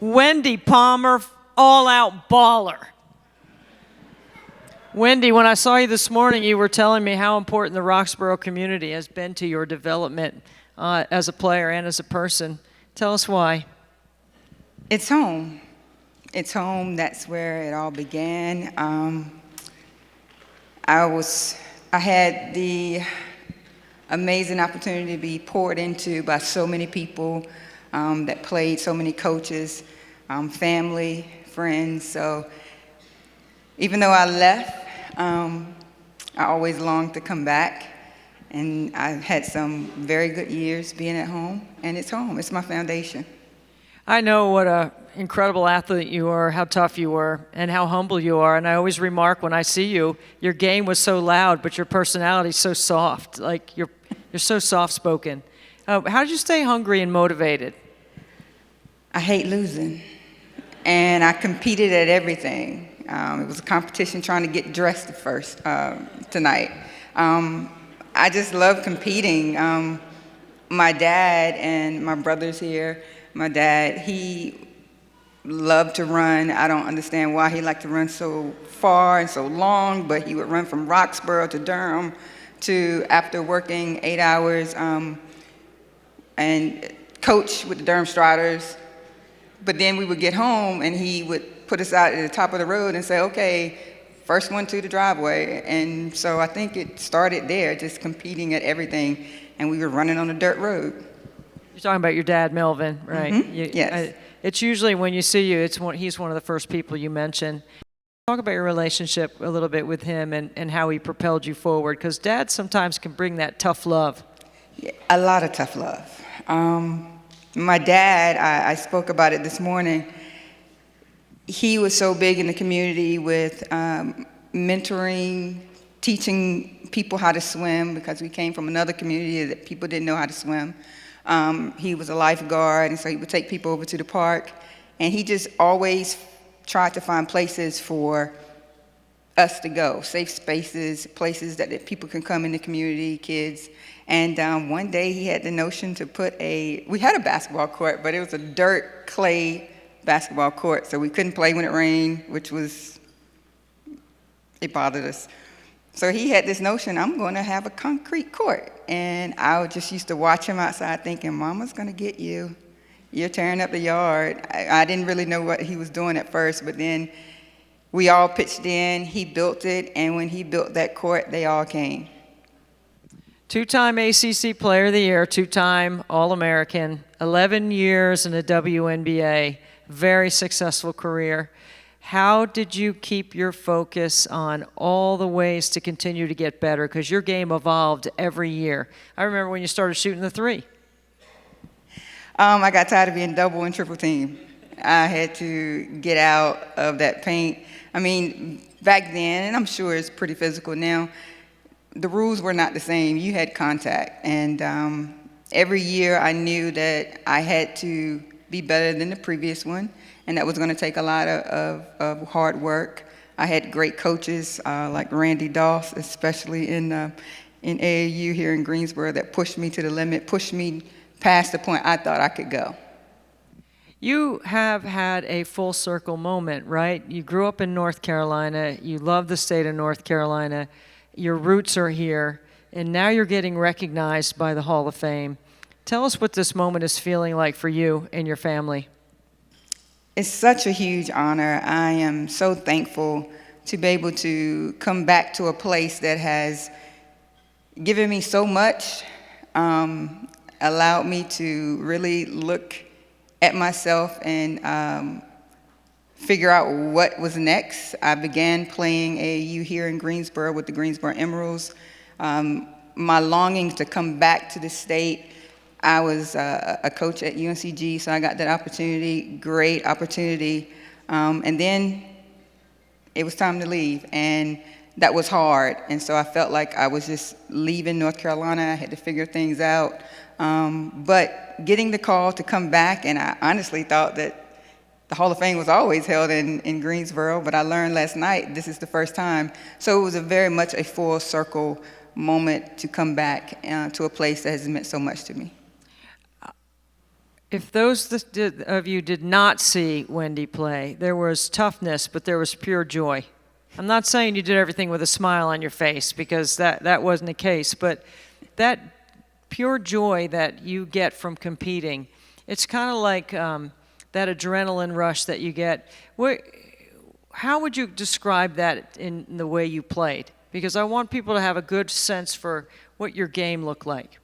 Wendy Palmer, all-out baller. Wendy, when I saw you this morning, you were telling me how important the Roxboro community has been to your development as a player and as a person. Tell us why. It's home. It's home. That's where it all began. I had the amazing opportunity to be poured into by so many people that played, so many coaches, family, friends. So even though I left, I always longed to come back. And I've had some very good years being at home, and it's home. It's my foundation. I know what an incredible athlete you are, how tough you were, and how humble you are. And I always remark when I see you, your game was so loud, but your personality is so soft. Like you're so soft-spoken. How did you stay hungry and motivated? I hate losing, and I competed at everything. It was a competition trying to get dressed first tonight. I just love competing. My dad and my brother's here. My dad, he loved to run. I don't understand why he liked to run so far and so long, but he would run from Roxboro to Durham to after working 8 hours and coach with the Durham Striders. But then we would get home and he would put us out at the top of the road and say, okay, first one to the driveway. And so I think it started there, just competing at everything. And we were running on a dirt road. You're talking about your dad, Melvin, right? Mm-hmm. Yes. It's usually when you see you, he's one of the first people you mention. Talk about your relationship a little bit with him and how he propelled you forward, because dad sometimes can bring that tough love. Yeah, a lot of tough love. My dad, I spoke about it this morning. He was so big in the community with mentoring, teaching people how to swim, because we came from another community that people didn't know how to swim. He was a lifeguard, and so he would take people over to the park. And he just always tried to find places for us to go, safe spaces, places that people can come in the community, kids. And one day he had the notion to we had a basketball court, but it was a dirt, clay basketball court, so we couldn't play when it rained, it bothered us. So he had this notion, I'm going to have a concrete court. And I just used to watch him outside thinking, Mama's going to get you. You're tearing up the yard. I didn't really know what he was doing at first, but then we all pitched in. He built it, and when he built that court, they all came. Two-time ACC Player of the Year, two-time All-American, 11 years in the WNBA, very successful career. How did you keep your focus on all the ways to continue to get better? Because your game evolved every year. I remember when you started shooting the three. I got tired of being double and triple team. I had to get out of that paint. I mean, back then, and I'm sure it's pretty physical now, the rules were not the same. You had contact. And every year I knew that I had to be better than the previous one. And that was going to take a lot of hard work. I had great coaches like Randy Doss, especially in AAU here in Greensboro, that pushed me to the limit, pushed me past the point I thought I could go. You have had a full circle moment, right? You grew up in North Carolina. You love the state of North Carolina. Your roots are here. And now you're getting recognized by the Hall of Fame. Tell us what this moment is feeling like for you and your family. It's such a huge honor. I am so thankful to be able to come back to a place that has given me so much, allowed me to really look at myself and figure out what was next. I began playing AAU here in Greensboro with the Greensboro Emeralds. My longing to come back to the state. I was a coach at UNCG, so I got that opportunity, great opportunity. And then it was time to leave, and that was hard. And so I felt like I was just leaving North Carolina. I had to figure things out. But getting the call to come back, and I honestly thought that the Hall of Fame was always held in Greensboro, but I learned last night this is the first time. So it was very much a full circle moment to come back to a place that has meant so much to me. If those of you did not see Wendy play, there was toughness, but there was pure joy. I'm not saying you did everything with a smile on your face, because that wasn't the case, but that pure joy that you get from competing, it's kind of like that adrenaline rush that you get. How would you describe that in the way you played? Because I want people to have a good sense for what your game looked like.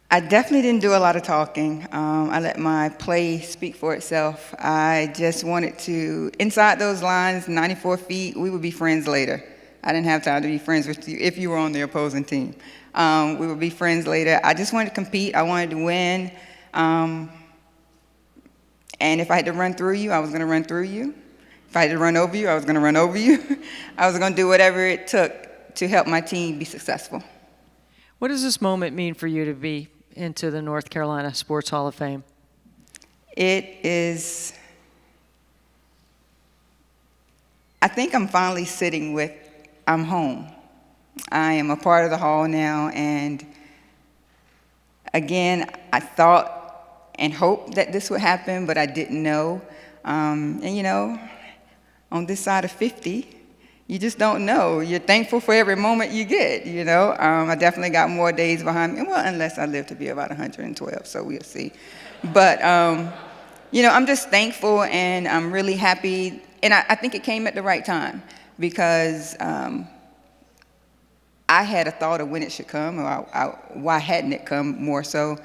I definitely didn't do a lot of talking. I let my play speak for itself. I just wanted to, inside those lines, 94 feet, we would be friends later. I didn't have time to be friends with you if you were on the opposing team. We would be friends later. I just wanted to compete. I wanted to win. And if I had to run through you, I was going to run through you. If I had to run over you, I was going to run over you. I was going to do whatever it took to help my team be successful. What does this moment mean for you to be into the North Carolina Sports Hall of Fame? It is, I think I'm finally sitting with, I'm home. I am a part of the hall now, and again, I thought and hoped that this would happen, but I didn't know. And you know, on this side of 50, you just don't know. You're thankful for every moment you get, you know. I definitely got more days behind me, well, unless I live to be about 112, so we'll see. But, you know, I'm just thankful, and I'm really happy. And I think it came at the right time, because I had a thought of when it should come, or why hadn't it come more so.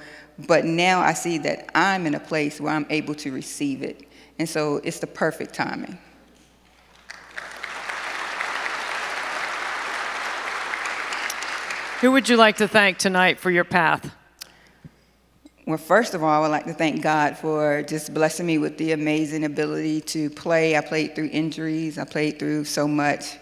But now I see that I'm in a place where I'm able to receive it. And so it's the perfect timing. Who would you like to thank tonight for your path? Well, first of all, I would like to thank God for just blessing me with the amazing ability to play. I played through injuries. I played through so much.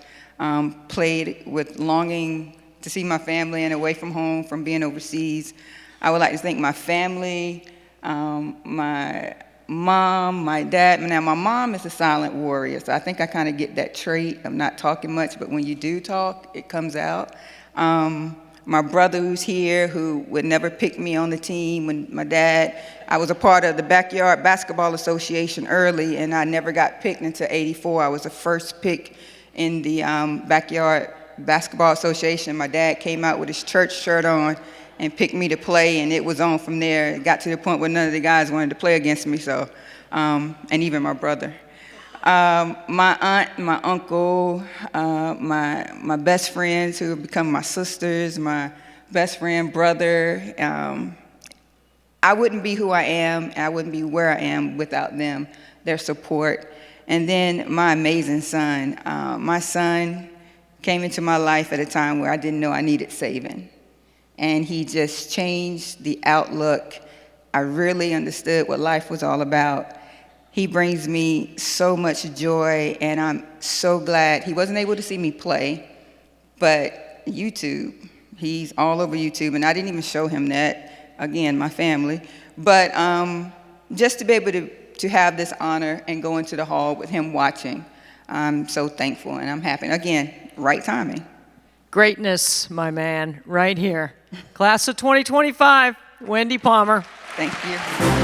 Played with longing to see my family and away from home, from being overseas. I would like to thank my family, my mom, my dad. Now, my mom is a silent warrior, so I think I kind of get that trait of not talking much, but when you do talk, it comes out. My brother who's here, who would never pick me on the team. When my dad, I was a part of the Backyard Basketball Association early, and I never got picked until '84. I was the first pick in the Backyard Basketball Association. My dad came out with his church shirt on and picked me to play, and it was on from there. It got to the point where none of the guys wanted to play against me, so, and even my brother. My aunt, my uncle, my best friends who have become my sisters, my best friend, brother. I wouldn't be who I am, and I wouldn't be where I am without them, their support. And then my amazing son. My son came into my life at a time where I didn't know I needed saving. And he just changed the outlook. I really understood what life was all about. He brings me so much joy, and I'm so glad. He wasn't able to see me play, but YouTube, he's all over YouTube, and I didn't even show him that. Again, my family. But just to be able to have this honor and go into the hall with him watching, I'm so thankful, and I'm happy. Again, right timing. Greatness, my man, right here. Class of 2025, Wendy Palmer. Thank you.